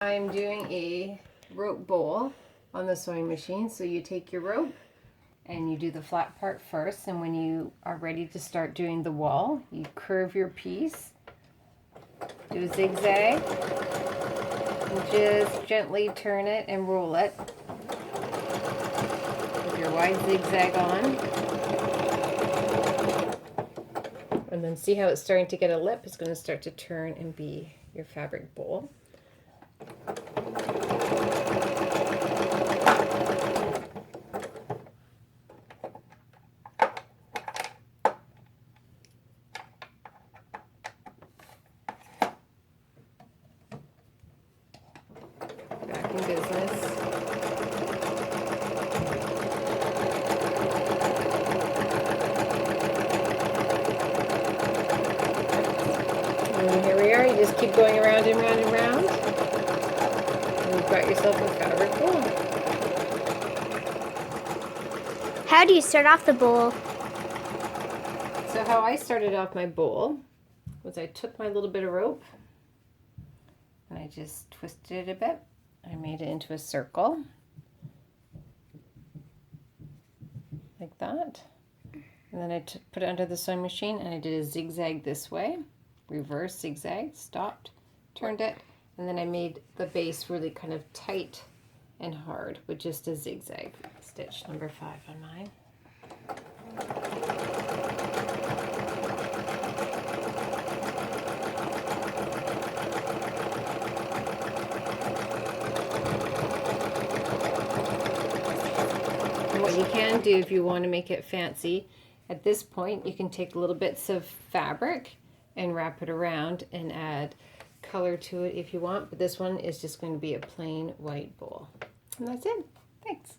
I'm doing a rope bowl on the sewing machine. So you take your rope and you do the flat part first, and when you are ready to start doing the wall, you curve your piece, do a zigzag, and just gently turn it and roll it with your wide zigzag on. And then see how it's starting to get a lip? It's going to start to turn and be your fabric bowl. Back in business. And here we are. You just keep going around and round and round. And you've got yourself a fabric bowl. How do you start off the bowl? So how I started off my bowl was I took my little bit of rope and I just twisted it a bit. I made it into a circle like that. And then I put it under the sewing machine and I did a zigzag this way, reverse zigzag, stopped, turned it, and then I made the base really kind of tight and hard with just a zigzag. Stitch number 5 on mine. And what you can do if you want to make it fancy, at this point you can take little bits of fabric and wrap it around and add color to it if you want, but this one is just going to be a plain white bowl. And that's it. Thanks.